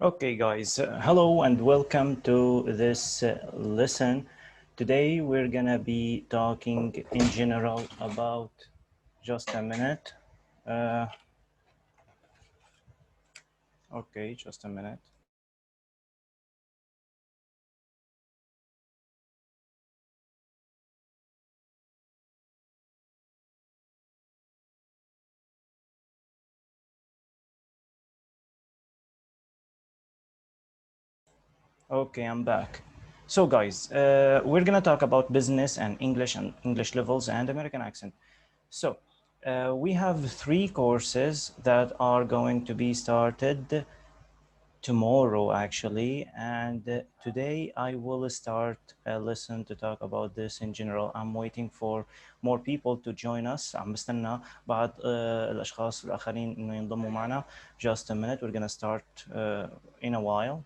Okay, guys, hello and welcome to this lesson. Today we're gonna be talking in general about just a minute. Uh, okay, just a minute. Okay, I'm back. So, guys, we're gonna talk about business and English levels and American accent. So, we have three courses that are going to be started tomorrow actually, and today I will start a lesson to talk about this in general. I'm waiting for more people to join us. عم بستنى بعض الأشخاص الآخرين إنه ينضموا معنا. Just a minute, we're gonna start in a while.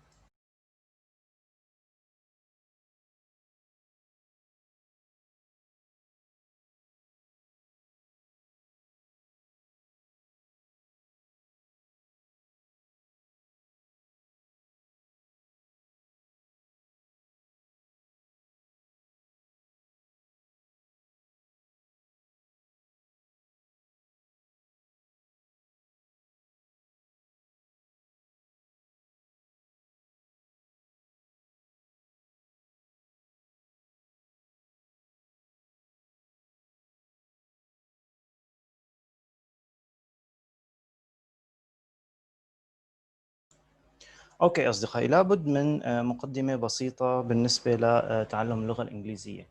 اوكي اصدقائي، لابد من مقدمة بسيطة بالنسبة لتعلم اللغة الإنجليزية.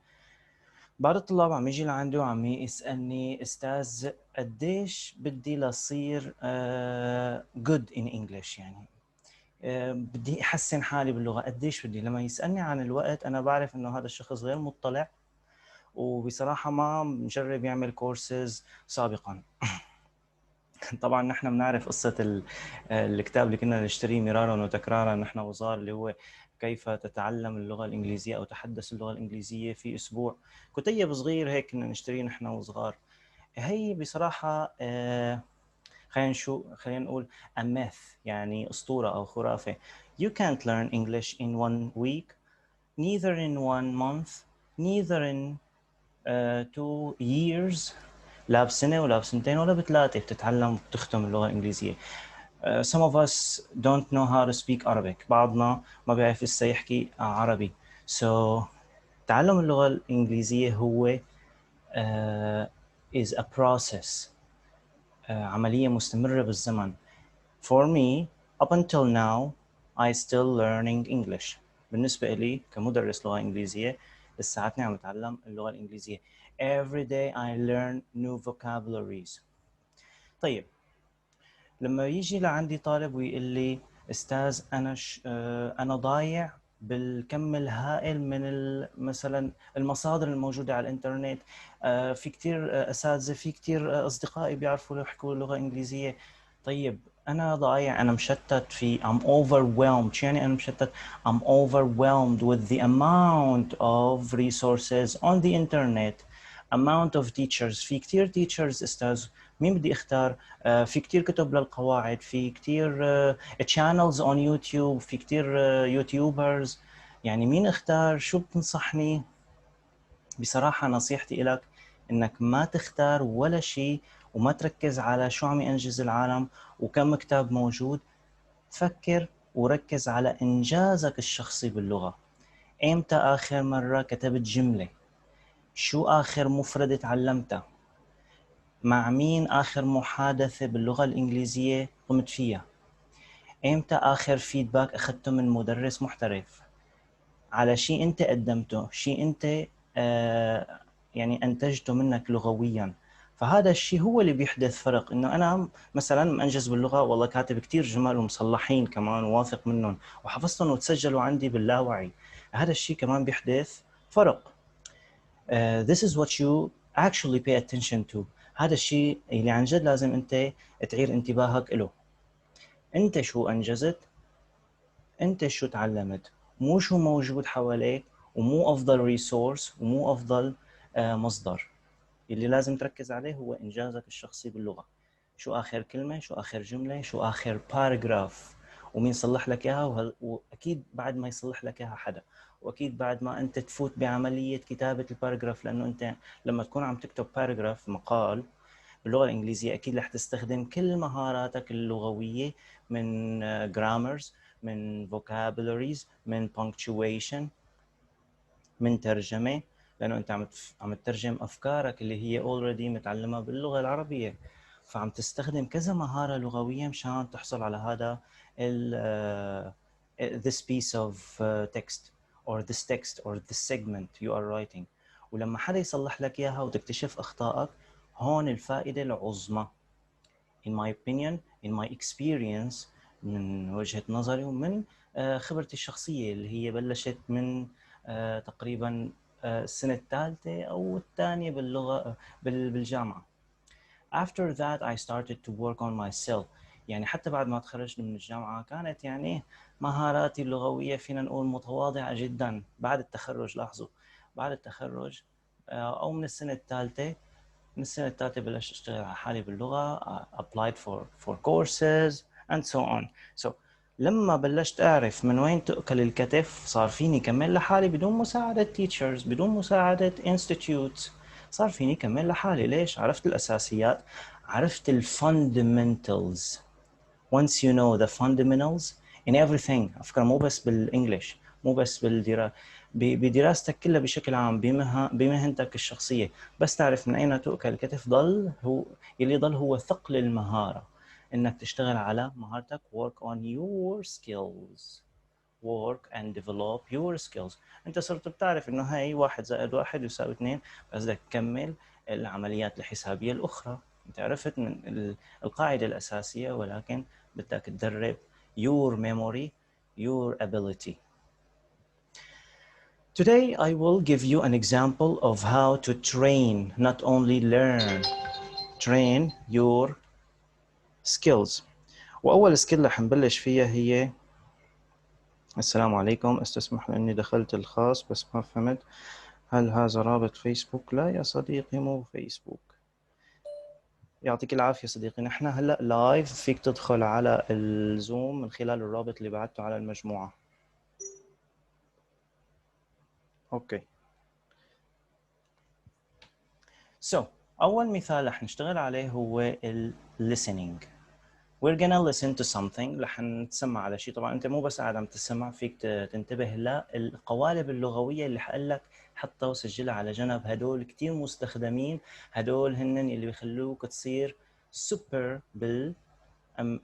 بعض الطلاب عم يجي لعندي وعم يسألني استاذ قديش بدي لصير good in English، يعني بدي احسن حالي باللغه قديش بدي. لما يسالني عن الوقت انا بعرف انه هذا الشخص غير مطلع، وبصراحه ما مجرب يعمل كورسز سابقا. طبعا نحن بنعرف قصه الكتاب اللي كنا نشتريه مرارا وتكرارا نحن وصغار، اللي هو كيف تتعلم اللغه الانجليزيه او تحدث اللغه الانجليزيه في اسبوع. كتيب صغير هيك كنا نشتريه نحن وصغار. هي بصراحه خلينا نقول a myth، يعني أسطورة أو خرافة. You can't learn English in 1 week, neither in 1 month, neither in 2 years. لا بسنة ولا بسنتين ولا بثلاثة بتتعلم وبتختم اللغة الإنجليزية. Some of us don't know how to speak Arabic. بعضنا ما بيعرف لسه يحكي عربي. So تعلم اللغة الإنجليزية هو is a process، عملية مستمرة بالزمن. For me, up until now, I still learning English. بالنسبة لي كمدرس لغة إنجليزية لساتني عم أتعلم اللغة الإنجليزية. Every day I learn new vocabularies. طيب، لما يجي لعندي طالب ويقول لي أستاذ أنا ضايع بالكم الهائل من مثلا المصادر الموجودة على الإنترنت. في كتير أساتذة، في كتير أصدقائي بيعرفوا يحكوا لغة إنجليزية. طيب أنا ضايع، أنا مشتت في I'm overwhelmed. شو يعني أنا مشتت؟ I'm overwhelmed with the amount of resources on the internet, amount of teachers. في كتير teachers أستاذ، مين بدي اختار؟ في كتير كتب للقواعد، في كتير channels on يوتيوب، في كتير يوتيوبرز. يعني مين اختار؟ شو بتنصحني؟ بصراحة نصيحتي إلك إنك ما تختار ولا شيء، وما تركز على شو عم ينجز العالم وكم كتاب موجود. فكر وركز على إنجازك الشخصي باللغة. إمتى آخر مرة كتبت جملة؟ شو آخر مفردة تعلمتها؟ مع مين آخر محادثة باللغة الإنجليزية قمت فيها؟ إمتى آخر فيدباك أخذته من مدرس محترف على شيء أنت قدمته، شيء أنت يعني أنتجته منك لغوياً؟ فهذا الشيء هو اللي بيحدث فرق. إنه أنا مثلاً منجز باللغة، والله كاتب كتير جمل ومصلحين كمان واثق منهم وحفظتهم وتسجلوا عندي باللاوعي، هذا الشيء كمان بيحدث فرق. This is what you actually pay attention to. هذا الشيء اللي عن جد لازم أنت تعير انتباهك له. أنت شو أنجزت؟ أنت شو تعلمت؟ مو شو موجود حواليك، ومو أفضل ريسورس، ومو أفضل مصدر. اللي لازم تركز عليه هو إنجازك الشخصي باللغة. شو آخر كلمة، شو آخر جملة، شو آخر باراجراف. ومين صلح لك اياها، واكيد بعد ما يصلح لك اياها حدا، واكيد بعد ما انت تفوت بعمليه كتابه الباراجراف، لانه انت لما تكون عم تكتب باراجراف مقال باللغه الانجليزيه اكيد رح تستخدم كل مهاراتك اللغويه، من جرامرز، من vocabularies، من punctuation، من ترجمه، لانه انت عم تترجم افكارك اللي هي already متعلمه باللغه العربيه، فعم تستخدم كذا مهاره لغويه مشان تحصل على هذا this piece of text or this text or this segment you are writing. ولما حدا يصلح لك اياها وتكتشف اخطائك، هون الفائده العظمى in my opinion, in my experience، من وجهة نظري ومن خبرتي الشخصية اللي هي بلشت من تقريبا السنة الثالثة أو الثانية باللغة بالجامعة. After that I started to work on myself. يعني حتى بعد ما تخرجت من الجامعة كانت يعني مهاراتي اللغوية فينا نقول متواضعة جدا. بعد التخرج، لاحظوا، بعد التخرج أو من السنة الثالثة، من السنة الثالثة بلشت أشتغل على حالي باللغة. applied for courses and so on. So لما بلشت أعرف من وين تؤكل الكتف، صار فيني كمل لحالي بدون مساعدة teachers، بدون مساعدة institutes. صار فيني كمل لحالي. ليش؟ عرفت الأساسيات، عرفت الفاندمنتالز. once you know the fundamentals in everything، على فكرة مو بس بالإنجليش، مو بس بدراستك كلها بشكل عام، بمهنتك الشخصية، بس تعرف من أين تؤكل الكتف، ضل هو ثقل المهارة، إنك تشتغل على مهارتك. work on your skills، work and develop your skills. أنت صرت بتعرف إنه هاي 1+1=2، بس بدك تكمل العمليات الحسابية الأخرى. أنت عرفت من القاعدة الأساسية، ولكن بدك تدرب your memory, your ability. Today I will give you an example of how to train, not only learn, train your skills. وأول سكيل رح نبلش فيها هي السلام عليكم. استسمح لأني دخلت الخاص بس ما فهمت، هل هذا رابط فيسبوك؟ لا يا صديقي، مو فيسبوك. يعطيك العافية صديقي، نحن هلأ لايف، فيك تدخل على الزوم من خلال الرابط اللي بعته على المجموعة. اوكي. So أول مثال رح نشتغل عليه هو listening. We're gonna listen to something، رح نتسمع على شيء. طبعا انت مو بس قاعد عم تسمع، فيك تنتبه للقوالب اللغويه اللي حقلك حطها وسجلها على جنب. هدول كتير مستخدمين، هدول هن اللي بيخلوك تصير سوبر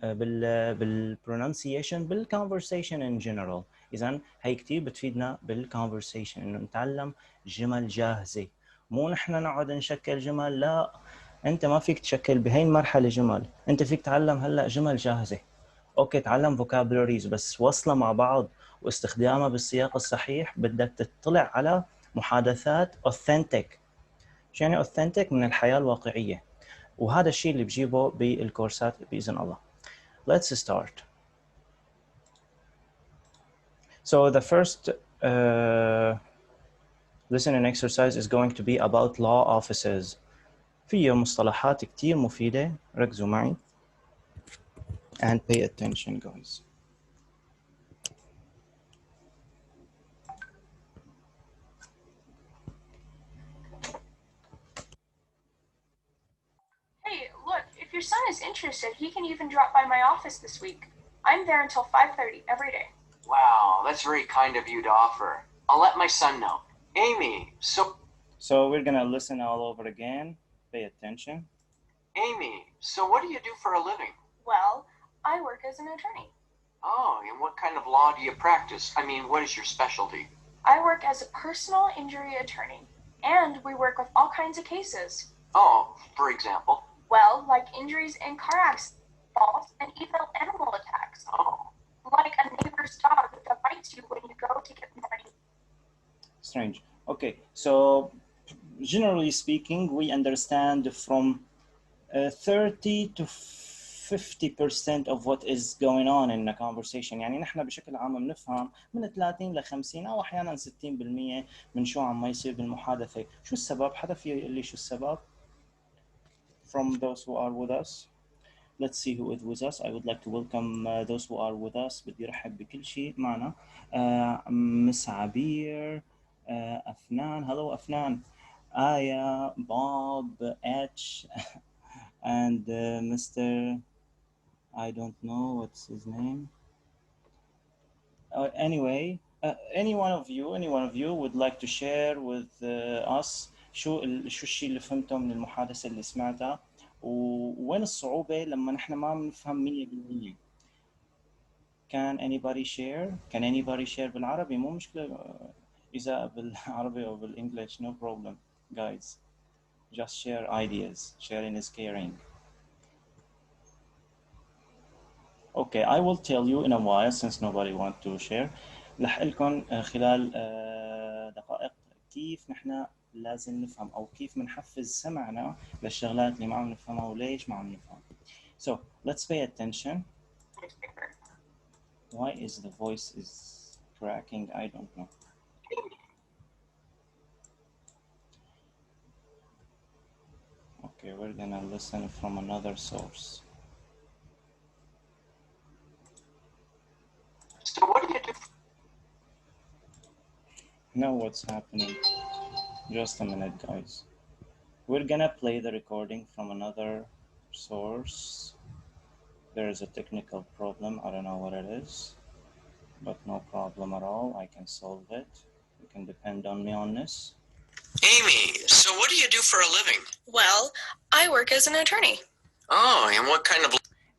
بالبرونانسيشن، بالconversation in general. اذا هي كتير بتفيدنا بالconversation، انه نتعلم جمل جاهزه، مو نحن نقعد نشكل جمل. لا، انت ما فيك تشكل بهي المرحله جمل، انت فيك تعلم هلا جمل جاهزه. اوكي، تعلم vocabularies، بس وصلها مع بعض واستخدامها بالسياق الصحيح. بدك تطلع على محادثات authentic. شو يعني authentic؟ من الحياه الواقعيه، وهذا الشيء اللي بجيبه بالكورسات باذن الله. Let's start. So the first listening exercise is going to be about law offices. فيه مصطلحات كتير مفيدة، ركزوا معي and pay attention guys. Hey, look, if your son is interested, he can even drop by my office this week. I'm there until 5:30 every day. Wow, that's very kind of you to offer. I'll let my son know. Amy, So we're gonna listen all over again. Pay attention. Amy, so what do you do for a living? Well, I work as an attorney. Oh, and what kind of law do you practice? I mean, what is your specialty? I work as a personal injury attorney, and we work with all kinds of cases. Oh, for example? Well, like injuries in car accidents, falls, and even animal attacks. Oh. Like a neighbor's dog that bites you when you go to get money. Strange. Okay, so generally speaking, we understand from 30 to 50% of what is going on in a conversation. يعني نحن بشكل عام بنفهم من 30 ل 50 أو أحيانا 60% من شو عم يصير بالمحادثة. شو السبب؟ حدا في يقول لي شو السبب؟ From those who are with us. let's see who is with us. I would like to welcome those who are with us. بدي رحب بكل شيء معنا. مس عبير, أفنان, hello أفنان, Aya, Bob, H, and Mr. I don't know what's his name. Anyway, any one of you would like to share with us شو الشيء اللي فهمته من المحادثة اللي سمعتها, ووين الصعوبة لما نحن ما بنفهم 100%. Can anybody share? Can anybody share بالعربي؟ مو مشكلة إذا بالعربي أو بالإنجليش, no problem guys. Just share ideas. Sharing is caring. Okay, I will tell you in a while since nobody want to share. رح لكم خلال دقائق كيف نحن لازم نفهم أو كيف بنحفز سمعنا للشغلات اللي ما عم نفهمها وليش ما عم نفهم. So let's pay attention. Why is the voice is cracking? I don't know. Okay, we're gonna listen from another source. So what do you do? Know what's happening? Just a minute, guys. We're gonna play the recording from another source. There is a technical problem. I don't know what it is, but no problem at all. I can solve it. You can depend on me on this. Amy, so what do you do for a living? Well, I work as an attorney. Oh, and what kind of...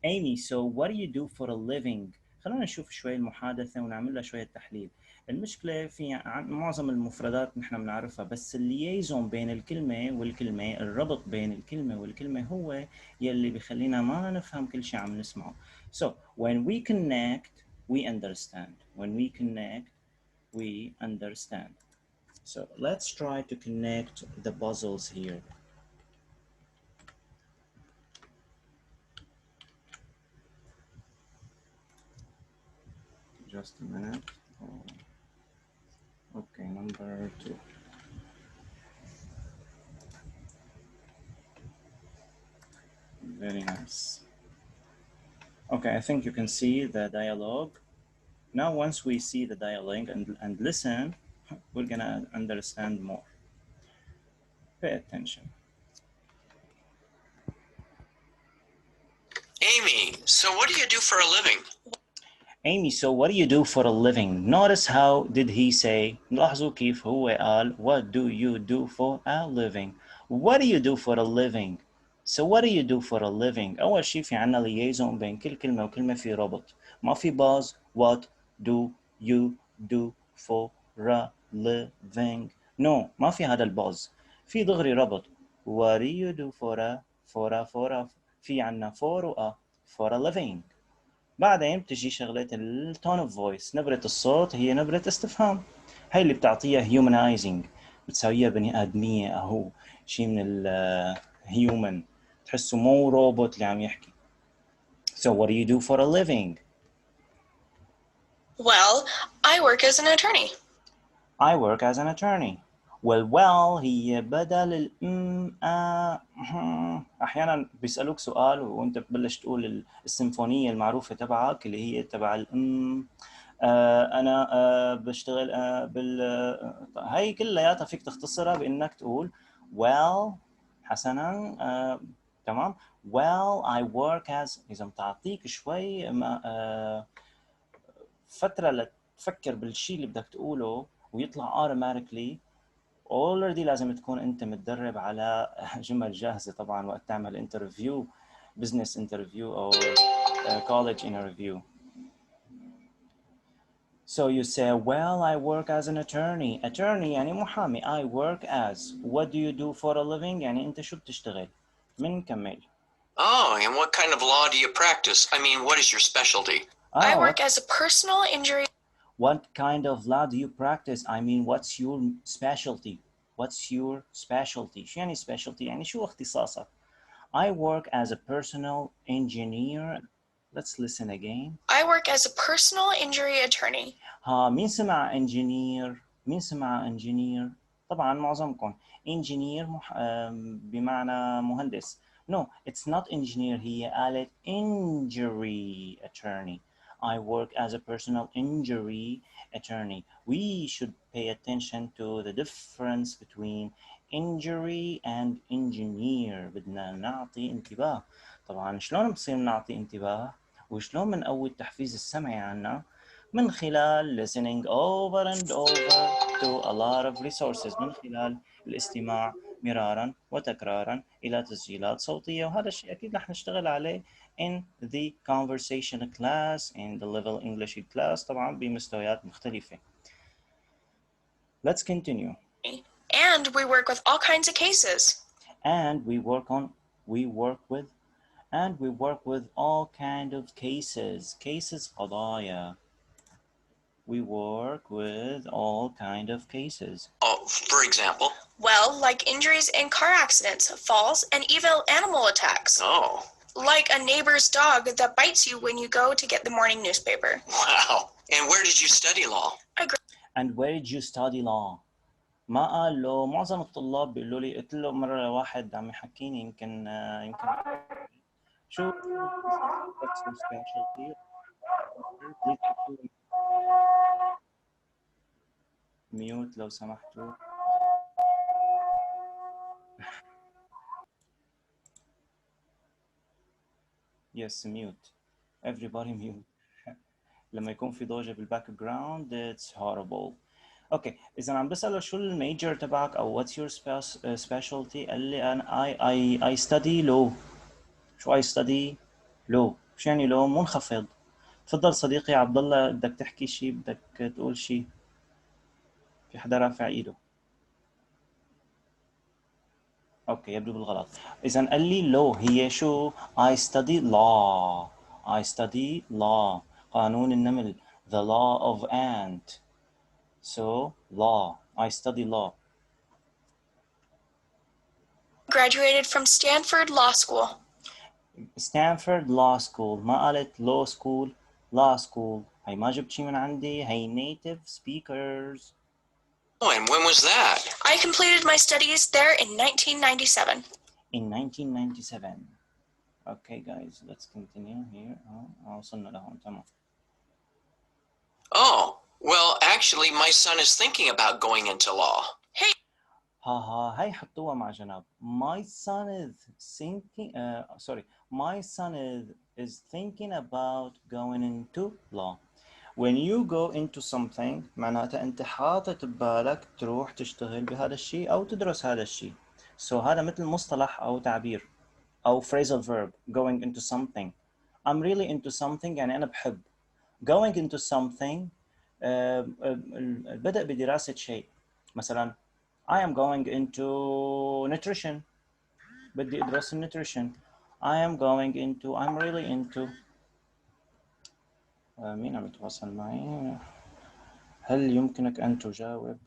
Amy, so what do you do for a living? خلونا نشوف شوي المحادثة ونعمل لها شوية تحليل. المشكلة في معظم المفردات نحن بنعرفها, بس الليايزون بين الكلمة والكلمة, الربط بين الكلمة والكلمة هو يلي بيخلينا ما نفهم كل شيء عم نسمعه. So when we connect, we understand. When we connect, we understand. So let's try to connect the puzzles here. Just a minute. Okay, number 2. Very nice. Okay, I think you can see the dialogue. Now, once we see the dialogue and listen, we're gonna understand more. Pay attention. Amy, so what do you do for a living? Amy, so what do you do for a living? Notice how did he say, لاحظوا كيف هو قال, what do you do for a living? What do you do for a living? So what do you do for a living? أول شيء في عنا liaison بين كل كلمة وكلمة في ربط. ما في pause. What do you do for a living? No, ما في هذا الباز. في دغري ربط. What do you do for a في عنا for و a for a living. بعدين بتجي شغلة التون اوف فويس, نبرة الصوت هي نبرة استفهام, هي اللي بتعطيها humanizing, بتساويها بني آدمية أو شيء من الهيومن, تحسه مو روبوت اللي عم يحكي. So what do you do for a living? Well, I work as an attorney. I work as an attorney. Well هي بدل أحيانا بيسألوك سؤال وأنت بتبلش تقول السيمفونية المعروفة تبعك اللي هي تبع أنا بشتغل هاي كلياتها فيك تختصرها بإنك تقول well حسنا تمام. Well I work as, إذا بتعطيك شوي فترة لتفكر بالشيء اللي بدك تقوله ويطلع automatically, already لازم تكون أنت متدرب على جمل جاهزة طبعاً وقت تعمل interview, business interview أو college interview. So you say, well, I work as an attorney. Attorney يعني محامي. I work as. What do you do for a living? يعني أنت شو بتشتغل؟ منكمل. Oh, and what kind of law do you practice? I mean, what is your specialty? I work as a personal injury. What kind of law do you practice? I mean, what's your specialty? What's your specialty? شو يعني specialty؟ يعني شو اختصاصك؟ I work as a personal engineer. Let's listen again. I work as a personal injury attorney. مين سمع engineer؟ مين سمع engineer؟ طبعا معظمكم. engineer بمعنى مهندس. No, it's not engineer. هي قالت injury attorney. I work as a personal injury attorney. We should pay attention to the difference between injury and engineer. بدنا نعطي انتباه. طبعا شلون بصير نعطي انتباه وشلون بنقوي التحفيز السمعي عنا؟ من خلال listening over and over to a lot of resources، من خلال الاستماع مرارا وتكرارا إلى تسجيلات صوتية، وهذا الشيء أكيد رح نشتغل عليه in the conversation class in the level English class طبعا بمستويات مختلفة. Let's continue. And we work with all kinds of cases. And we work with all kind of cases قضايا. We work with all kind of cases. Oh, for example? Well, like injuries in car accidents, falls, and even animal attacks. Oh. Like a neighbor's dog that bites you when you go to get the morning newspaper. Wow. And where did you study law? And where did you study law? ما قال له. معظم الطلاب بيقولوا لي، قلت له مرة واحد عم يحكيني يمكن شو what's your specialty? Please put mute لو سمحتوا. Yes, mute. Everybody mute. لما يكون في ضوجة بالباك جراوند it's horrible. اوكي اذا عم بساله شو الميجر تبعك او what's your specialty، قال لي انا I study law. شو I study law؟ شو يعني law؟ منخفض. تفضل صديقي عبد الله، بدك تحكي شيء، بدك تقول شيء؟ في حدا رافع ايده. اوكي يبدو بالغلط. اذا قال لي law هي شو؟ I study law. I study law. قانون النمل. The law of ant. So law. I study law. Graduated from Stanford Law School. Stanford Law School. ما قالت law school. law school. هي ما جبت شي من عندي. هي native speakers. Oh, and when was that? I completed my studies there in 1997. In 1997. Okay guys, let's continue here. وصلنا لهون تمام. Oh, well, actually, my son is thinking about going into law. Hey. هاي حطوها مع جناب. My son is thinking my son is thinking about going into law. When you go into something معناتها انت حاطط ببالك تروح تشتغل بهذا الشيء او تدرس هذا الشيء. So هذا مثل مصطلح او تعبير او phrasal verb going into something. I'm really into something يعني انا بحب. Going into something البدء بدراسة شيء. مثلا I am going into nutrition. بدي أدرس nutrition. I am going into I'm really into مين عم يتواصل معي؟ هل يمكنك أن تجاوب؟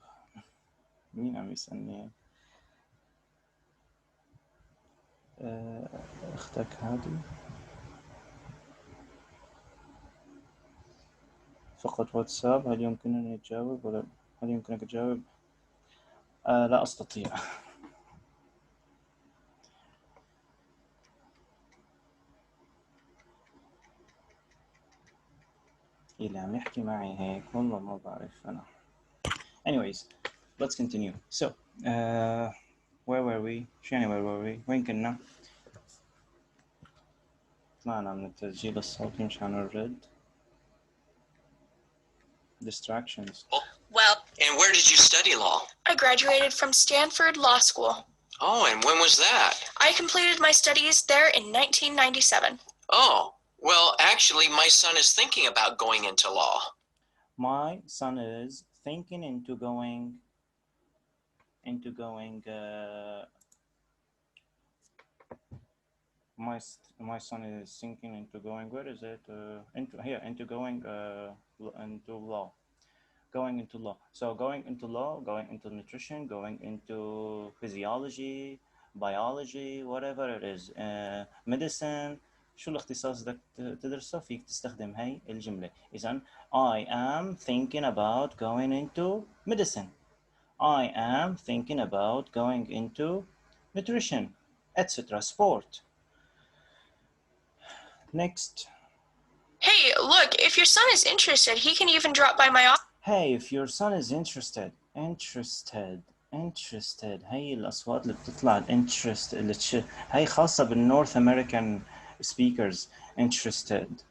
مين عم يسألني؟ أختك هذه فقط واتساب. هل يمكنني أجاوب ولا هل يمكنك تجاوب؟ لا أستطيع. اللي عم يحكي معي هيك والله ما بعرف أنا. Anyways, let's continue. So, where were we? شو يعني where were we? وين كنا؟ طلعنا من التسجيل الصوتي مشان الرد. Distractions. Well, And where did you study law? I graduated from Stanford Law School. Oh, and when was that? I completed my studies there in 1997. Oh, well, actually, my son is thinking about going into law. My son is thinking into going my son is thinking into going, where is it? Into going into law. Going into law. So going into law, going into nutrition, going into physiology, biology, whatever it is, medicine. شو الاختصاص بدك تدرسه فيك تستخدم هاي الجملة. إذن I am thinking about going into medicine. I am thinking about going into nutrition, etc. sport. Next. Hey, look, if your son is interested, he can even drop by my office. Hey, if your son is interested. Interested. هي الأصوات اللي بتطلع interest هي خاصة بالنورث أمريكان speakers. Interested.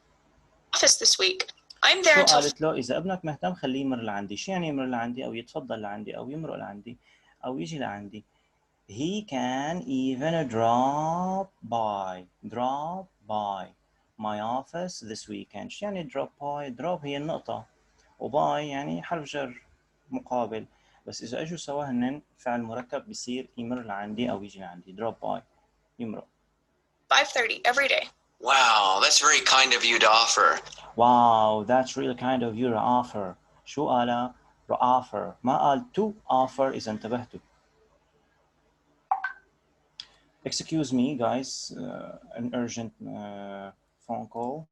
Office this week. I'm there شو until. قالت له؟ إذا ابنك مهتم خليه يمر لعندي. شو يعني يمر لعندي؟ أو يتفضل لعندي أو يمرق لعندي أو يجي لعندي. He can even drop by my office this weekend. شو يعني drop by؟ drop هي النقطة وباي يعني حرف جر مقابل، بس إذا أجوا سوا هنن فعل مركب بصير يمر لعندي أو يجي لعندي. drop by يمرق. 5:30 every day. Wow, that's very kind of you to offer. Wow, that's really kind of you to offer. شو قال؟ offer. ما قال to offer إذا انتبهتوا. Excuse me guys, an urgent phone call.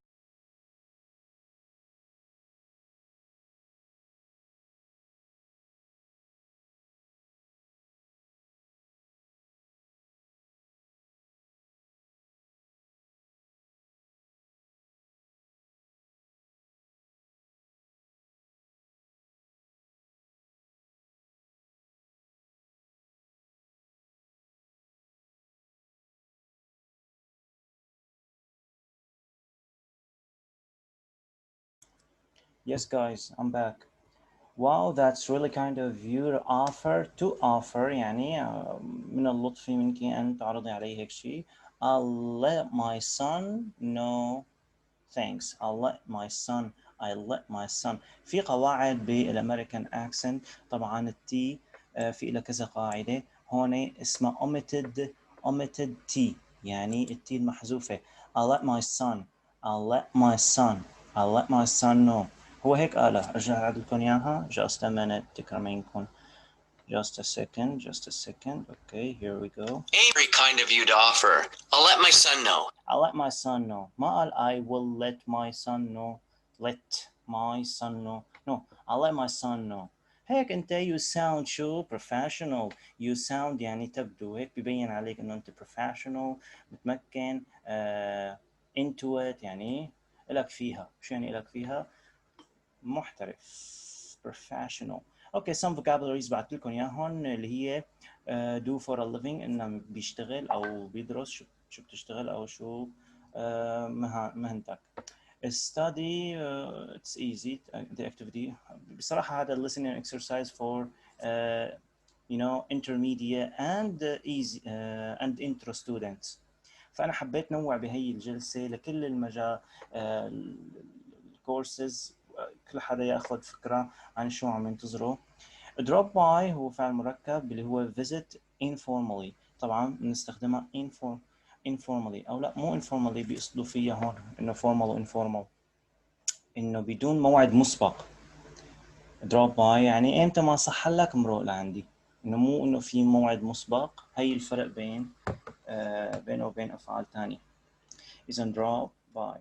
Yes guys, I'm back. Wow, that's really kind of you to offer يعني من اللطف منك أن تعرضي علي هيك شيء. I'll let my son know. Thanks. I let my son. في قواعد بالأمريكان accent. طبعا التي في إلى كذا قاعدة. هون اسمها omitted T يعني التي المحذوفة. I'll let my son know. هو هيك قالها. أرجع أعيد لكم إياها. Just a minute تكرمينكم. Just a second. Okay, here we go. Very kind of you to offer. I'll let my son know. I'll let my son know. ما قال I will let my son know. Let my son know. No, I'll let my son know. هيك انت you sound شو professional. You sound يعني تبدو هيك ببين عليك انه انت professional متمكن into it يعني إلك فيها. شو يعني إلك فيها؟ محترف. Professional. Okay, some vocabularies بعت لكم اياهم اللي هي do for a living انه بيشتغل او بيدرس شو بتشتغل او شو مهنتك. Study it's easy the activity. بصراحة هذا listening exercise for intermediate and easy and intro students. فأنا حبيت نوع بهي الجلسة لكل المجال الكورسز كل حدا ياخذ فكرة عن شو عم ينتظره. drop by هو فعل مركب اللي هو visit informally. طبعا بنستخدمها informally او لا مو informally بيقصدوا فيها هون انه formal و informal انه بدون موعد مسبق. drop by يعني امتى ما صح لك مرق لعندي، انه مو انه في موعد مسبق. هي الفرق بينه وبين افعال ثانيه. اذا drop by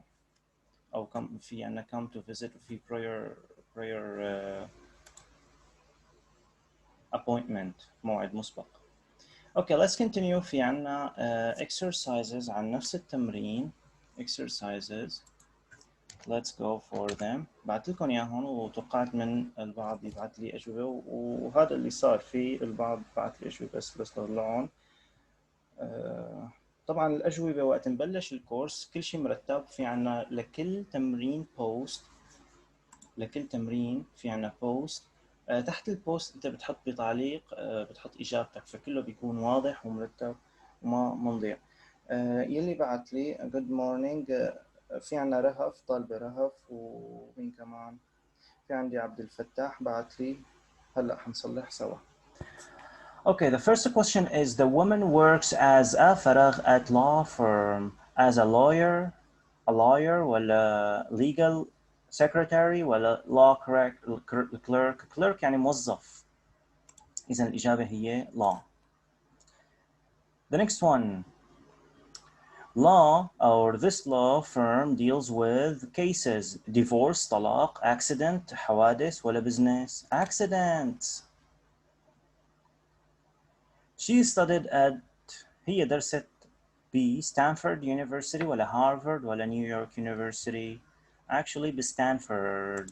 او في عندنا come to visit وفي prior appointment موعد مسبق. Okay, let's continue. في عنا exercises عن نفس التمرين. exercises. Let's go for them. بعت لكم اياهم وتوقعت من البعض يبعث لي اجوبه وهذا اللي صار. في البعض بعث لي اجوبه بس طلعون. طبعا الاجوبه وقت نبلش الكورس كل شيء مرتب. في عنا لكل تمرين بوست. لكل تمرين في عنا بوست. تحت البوست انت بتحط بتعليق بتحط اجابتك فكله بيكون واضح ومرتب وما منضيع. يلي بعت لي good morning. في عنا رهف طالبة رهف ومين كمان في عندي عبد الفتاح بعت لي هلا حنصلح سوا. Okay, the first question is the woman works as a فراغ at law firm as a lawyer ولا legal secretary ولا law clerk يعني موظف. إذا الإجابة هي law. The next one. Law or this law firm deals with cases divorce طلاق accident حوادث ولا business accident. She studied at هي درست B ستانفورد University ولا هارفارد ولا نيويورك University؟ actually بستانفورد.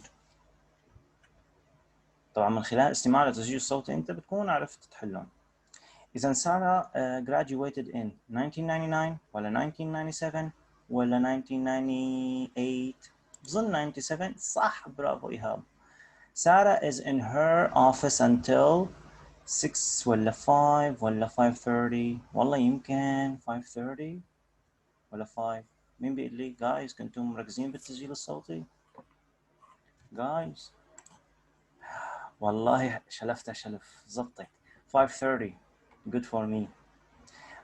طبعا من خلال استماع لتسجيل الصوتي انت بتكون عرفت تحلهم. إذا سارة graduated in 1999 ولا 1997 ولا 1998؟ بظن 97. صح، برافو إيهاب. Sarah is in her office until 6 ولا 5 ولا 5:30؟ والله يمكن 5:30 ولا 5. مين بيقول لي guys كنتم مركزين بالتسجيل الصوتي؟ guys والله شلفتها شلف زبطت. 5:30 good for me.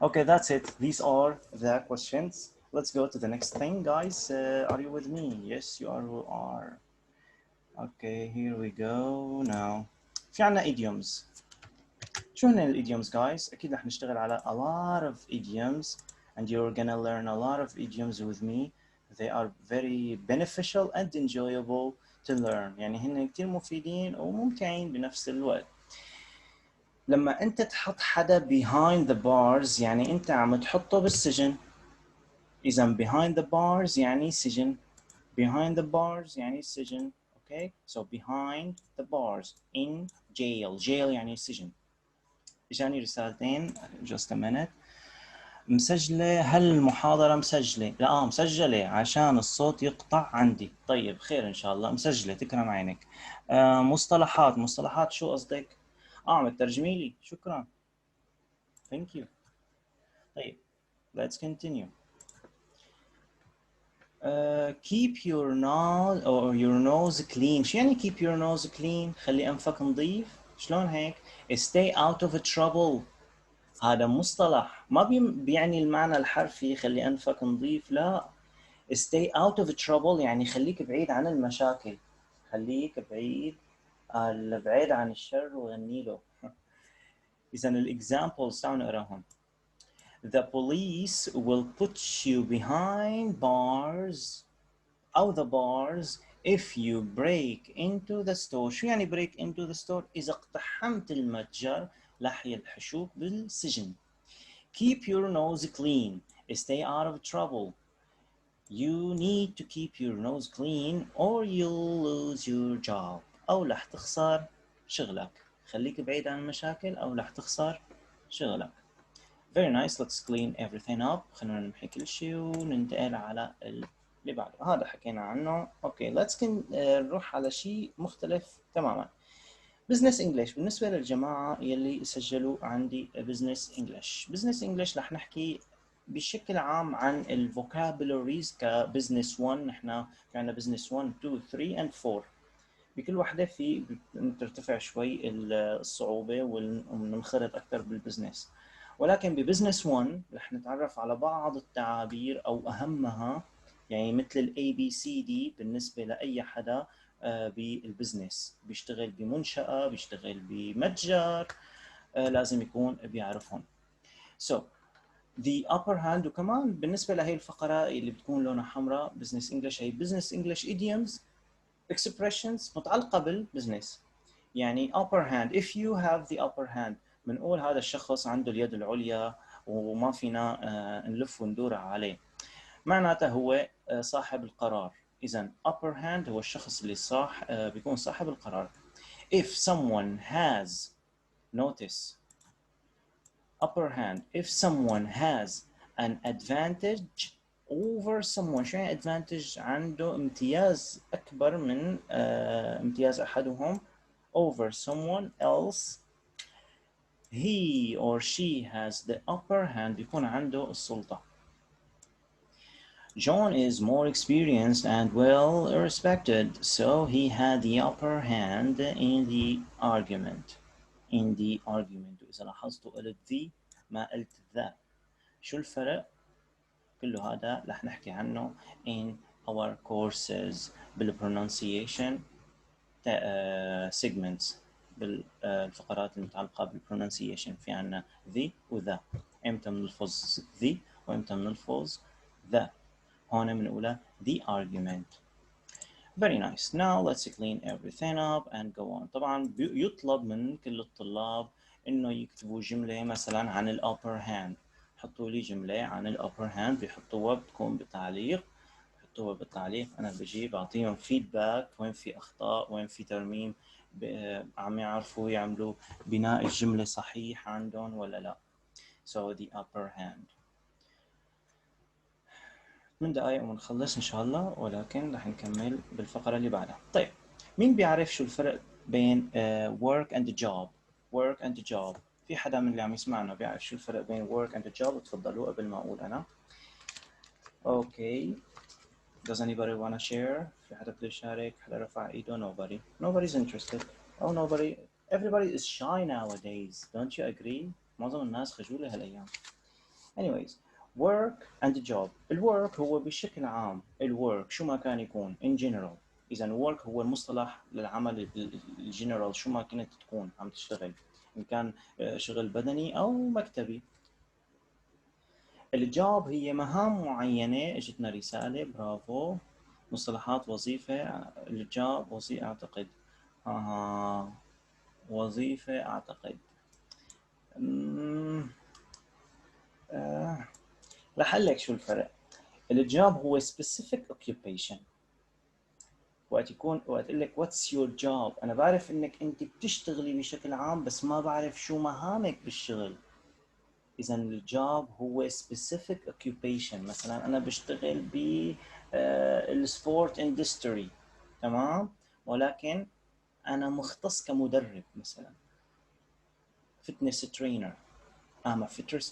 Okay, that's it. These are the questions. Let's go to the next thing, guys. Are you with me? Yes, you are. Okay, here we go now. في عنا idioms. شو هن الidioms, guys؟ أكيد رح نشتغل على a lot of idioms and you're gonna learn a lot of idioms with me. They are very beneficial and enjoyable to learn. يعني هن كتير مفيدين وممتعين بنفس الوقت. لما أنت تحط حدا behind the bars يعني أنت عم تحطه بالسجن. إذا behind the bars يعني سجن. Behind the bars يعني سجن. Okay, so behind the bars in jail. Jail يعني سجن. إجاني رسالتين just a minute. مسجلة، هل المحاضرة مسجلة؟ لا مسجلة عشان الصوت يقطع عندي. طيب خير إن شاء الله، مسجلة تكرم عينك. مصطلحات شو قصدك؟ مترجمي لي، شكرا. Thank you. طيب let's continue. keep your nose or your nose clean. شو يعني keep your nose clean؟ خلي أنفك نظيف. شلون هيك؟ stay out of trouble. هذا مصطلح ما بيعني المعنى الحرفي خلي أنفك نظيف، لا. stay out of trouble يعني خليك بعيد عن المشاكل. خليك بعيد عن الشر وغني له. إذا الإكزامبلز تعالوا نقراهم. The police will put you behind bars أو the bars if you break into the store. شو يعني break into the store؟ إذا اقتحمت المتجر رح يلحشوك بالسجن. Keep your nose clean. Stay out of trouble. You need to keep your nose clean or you'll lose your job. أو رح تخسر شغلك. خليك بعيد عن المشاكل أو رح تخسر شغلك. Very nice. Let's clean everything up. خلونا نمحي كل شيء وننتقل على اللي بعده. هذا حكينا عنه. Okay, let's نروح على شيء مختلف تماما. Business English. بالنسبة للجماعة يلي سجلوا عندي Business English. Business English رح نحكي بشكل عام عن الفوكابولاريز كبزنس 1. نحن عندنا بزنس 1 2 3 and 4. بكل وحدة في ترتفع شوي الصعوبة وننخرط أكثر بالبزنس. ولكن ببزنس 1 رح نتعرف على بعض التعابير أو أهمها، يعني مثل ال ABCD بالنسبة لأي حدا بالبزنس بيشتغل بمنشأة، بيشتغل بمتجر، لازم يكون بيعرفهم. So the upper hand. وكمان بالنسبة لهي الفقرة اللي بتكون لونها حمراء business English، هي business English idioms expressions متعلقة بالبزنس. يعني upper hand. if you have the upper hand بنقول هذا الشخص عنده اليد العليا وما فينا نلف وندور عليه. معناته هو صاحب القرار. إذا upper hand هو الشخص اللي بيكون صاحب القرار. if someone has notice upper hand. if someone has an advantage over someone. شو يعني advantage؟ عنده امتياز أكبر من امتياز أحدهم. over someone else. he or she has the upper hand. بيكون عنده السلطة. John is more experienced and well respected, so he had the upper hand in the argument. In the argument. وإذا لاحظتوا قلت the ما قلت the. شو الفرق؟ كله هذا رح نحكي عنه in our courses بالpronunciation segments، بالفقرات المتعلقة بالpronunciation. في عنا the و the. امتى بنلفظ the وامتى بنلفظ the. هون بنقولها the argument. Very nice. Now let's clean everything up and go on. طبعا يطلب من كل الطلاب انه يكتبوا جملة مثلا عن ال upper hand. حطوا لي جملة عن الأبر هاند، بيحطوها بتكون بتعليق، بحطوها بالتعليق، أنا بجي بعطيهم فيدباك وين في أخطاء وين في ترميم، عم يعرفوا يعملوا بناء الجملة صحيح عندهم ولا لا. So the upper hand. من دقايق ونخلص إن شاء الله، ولكن رح نكمل بالفقرة اللي بعدها. طيب مين بيعرف شو الفرق بين work and job؟ work and job. في حدا من اللي عم يسمعنا بيعرف شو الفرق بين work and job؟ تفضلوا قبل ما أقول أنا. Okay. Does anybody want to share؟ في حدا بده يشارك؟ حدا رفع ايده؟ Nobody. Nobody's interested. Oh nobody. Everybody is shy nowadays. Don't you agree؟ معظم الناس خجولة هالأيام. Anyways, work and job. الwork هو بشكل عام، الwork شو ما كان يكون in general. إذا work هو المصطلح للعمل الجنرال، شو ما كنت تكون عم تشتغل، إن كان شغل بدني أو مكتبي. الجوب هي مهام معينة، اجتنا رسالة، برافو. مصطلحات وظيفة. الجوب وظيفة أعتقد. وظيفة أعتقد. رح أقول لك شو الفرق. الجوب هو specific occupation. وقت أقول لك what's your job، أنا بعرف إنك أنت بتشتغلي بشكل عام بس ما بعرف شو مهامك بالشغل. إذا الجوب هو specific occupation. مثلا أنا بشتغل بالسبورت اندستري، تمام، ولكن أنا مختص كمدرب مثلا fitness trainer. I'm a fitness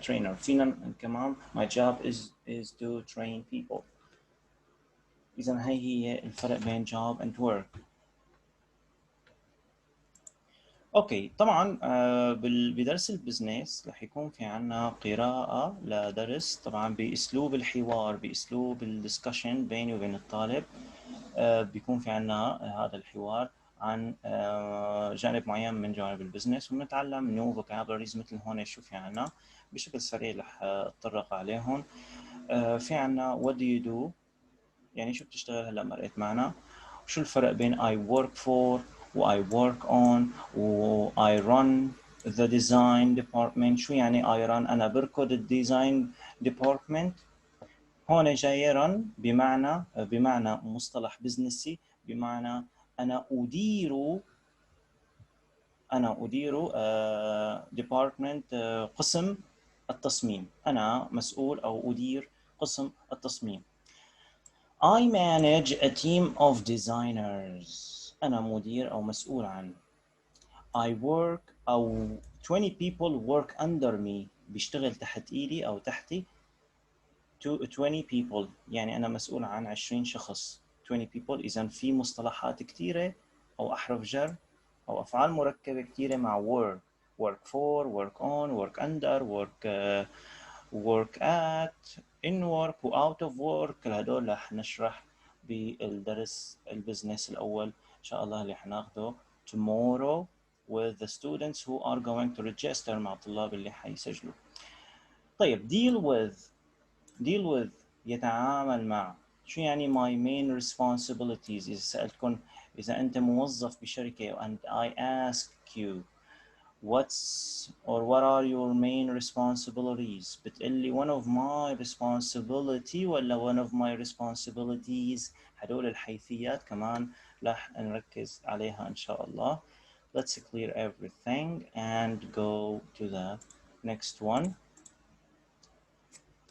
trainer. فينا كمان my job is to train people. إذا هي الفرق بين job and work. اوكي طبعا بدرس البزنس رح يكون في عنا قراءة لدرس، طبعا باسلوب الحوار، باسلوب الدسكشن بيني وبين الطالب. بيكون في عنا هذا الحوار عن جانب معين من جوانب البزنس، ونتعلم نيو فوكابلريز مثل هون. شو في عنا بشكل سريع رح اتطرق عليهم. في عنا what do you do، يعني شو بتشتغل، هلا مرقت معنا. شو الفرق بين I work for و I work on و I run the design department. شو يعني I run؟ أنا بركض الديزاين department. هون جاي run بمعنى مصطلح بزنسي، بمعنى أنا أدير department، قسم التصميم. أنا مسؤول أو أدير قسم التصميم. I manage a team of designers. أنا مدير أو مسؤول عن. I work أو 20 people work under me، بيشتغل تحت إيدي أو تحتي 20 people، يعني أنا مسؤول عن 20 شخص 20 people. إذا في مصطلحات كتيرة أو أحرف جر أو أفعال مركبة كتيرة مع work for work on work under work at in work و out of work. كل هدول رح نشرح بالدرس البزنس الأول إن شاء الله اللي حناخده tomorrow with the students who are going to register، مع الطلاب اللي حيسجلوا. طيب deal with يتعامل مع. شو يعني my main responsibilities؟ إذا سألتكم، إذا أنت موظف بشركة and I ask you what are your main responsibilities، بتقلي one of my responsibility ولا one of my responsibilities. هدول الحيثيات كمان رح نركز عليها إن شاء الله. Let's clear everything and go to the next one.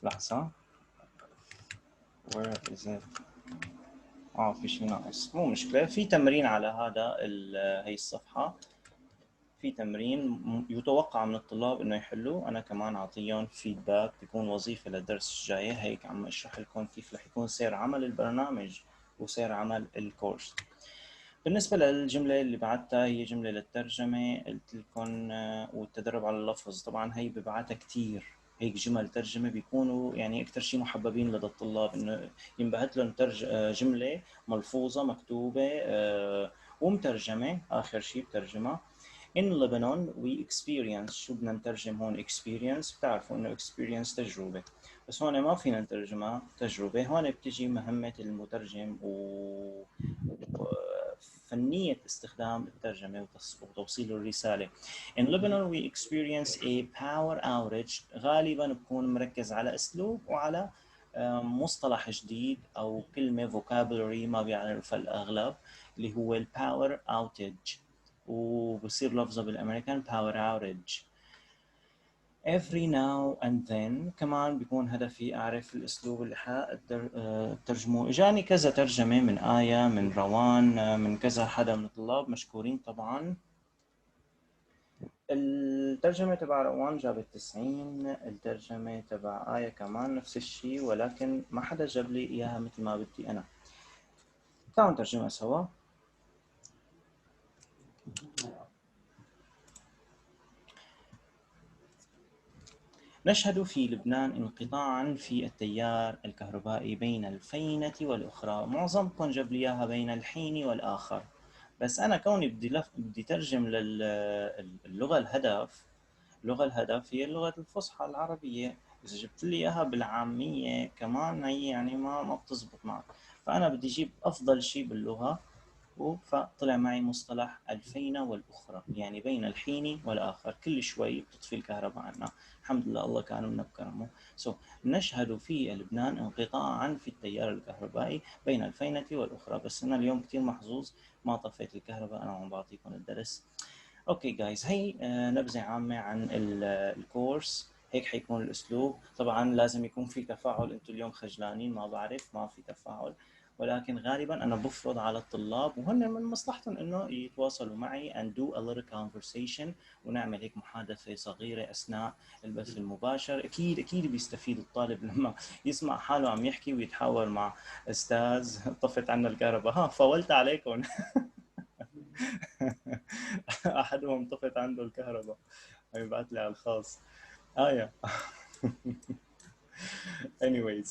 لحظة. Where is it؟ في شيء ناقص، مو مشكلة. في تمرين على هي الصفحة، في تمرين يتوقع من الطلاب انه يحلوا. انا كمان اعطيهم فيدباك، بيكون وظيفة للدرس الجاي. هيك عم اشرح لكم كيف رح يكون سير عمل البرنامج وسير عمل الكورس. بالنسبة للجملة اللي بعتها، هي جملة للترجمة قلت لكم، والتدرب على اللفظ. طبعا هي ببعتها كتير، هيك جمل ترجمة بيكونوا يعني أكثر شيء محببين لدى الطلاب، إنه ينبعث لهم جملة ملفوظة مكتوبة ومترجمة. آخر شيء بترجمة. In Lebanon we experience. شو بدنا نترجم هون؟ experience. بتعرفوا إنه experience تجربة، بس هون ما فينا نترجمها تجربة. هون بتجي مهمة المترجم فنية استخدام الترجمة وتوصيل الرسالة. In Lebanon we experience a power outage. غالبا بكون مركز على أسلوب وعلى مصطلح جديد أو كلمة vocabulary ما بيعرفها الأغلب اللي هو ال power outage، وبصير لفظه بالأمريكان power outage. Every now and then كمان بيكون هدفي أعرف الأسلوب اللي ترجمه. إجاني كذا ترجمة من آية، من روان، من كذا حدا من الطلاب مشكورين طبعا. الترجمة تبع روان جابت 90، الترجمة تبع آية كمان نفس الشيء، ولكن ما حدا جاب لي إياها مثل ما بدي أنا. تعالوا نترجمها سوا. نشهد في لبنان انقطاعا في التيار الكهربائي بين الفينة والأخرى. معظمكم جاب لي إياها بين الحين والآخر، بس أنا كوني بدي ترجم للغة الهدف. اللغة الهدف هي اللغة الفصحى العربية. إذا جبت لي إياها بالعامية كمان هي يعني ما بتزبط معك، فأنا بدي أجيب أفضل شيء باللغة، فطلع معي مصطلح الفينة والأخرى، يعني بين الحين والآخر. كل شوي بتطفي الكهرباء عنا، الحمد لله الله كان من بكرمه. نشهد في لبنان انقطاعا في التيار الكهربائي بين الفينة والأخرى. بس أنا اليوم كتير محظوظ ما طفيت الكهرباء، أنا عم بعطيكم الدرس. اوكي جايز، هي نبذة عامة عن الكورس. هيك حيكون الاسلوب. طبعا لازم يكون في تفاعل، انتم اليوم خجلانين ما بعرف، ما في تفاعل، ولكن غالبا انا بفرض على الطلاب وهن من مصلحتهم انه يتواصلوا معي and do a little conversation، ونعمل هيك محادثة صغيرة اثناء البث المباشر. اكيد بيستفيد الطالب لما يسمع حاله عم يحكي ويتحاور مع استاذ طفت عنا الكهرباء، ها فولت عليكم. احدهم طفت عنده الكهرباء، يبعث لي على الخاص. يا anyways،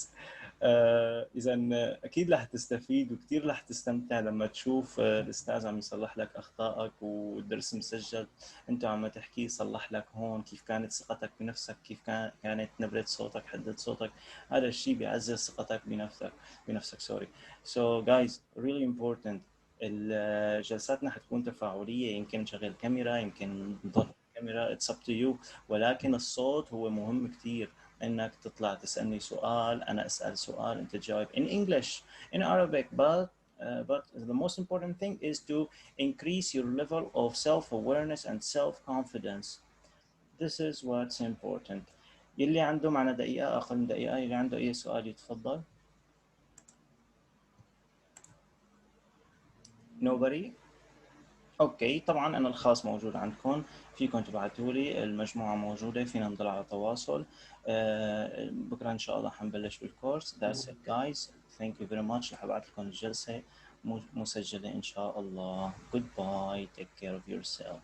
اذا اكيد رح تستفيد وكثير رح تستمتع لما تشوف الاستاذ عم يصلح لك اخطائك والدرس مسجل، انت عم تحكي يصلح لك هون كيف كانت ثقتك بنفسك، كيف كانت نبرة صوتك، حدة صوتك. هذا الشيء بيعزز ثقتك بنفسك سوري. So guys, really important. جلساتنا حتكون تفاعلية، يمكن نشغل كاميرا، يمكن نضغط الكاميرا، it's up to you، ولكن الصوت هو مهم كثير. انك تطلع تسالني سؤال، انا اسال سؤال، انت تجاوب in English, in Arabic, but the most important thing is to increase your level of self-awareness and self-confidence. This is what's important. يلي عنده معنا دقيقة، أقل من دقيقة، يلي عنده أي سؤال يتفضل. Nobody؟ اوكي، طبعا انا الخاص موجود عندكم، فيكم تبعتوا لي، المجموعه موجوده، فينا نضل على تواصل. بكره ان شاء الله حنبلش بالكورس. That's it guys, thank you very much. رح ابعث لكم الجلسه مسجله ان شاء الله. Goodbye, take care of yourself.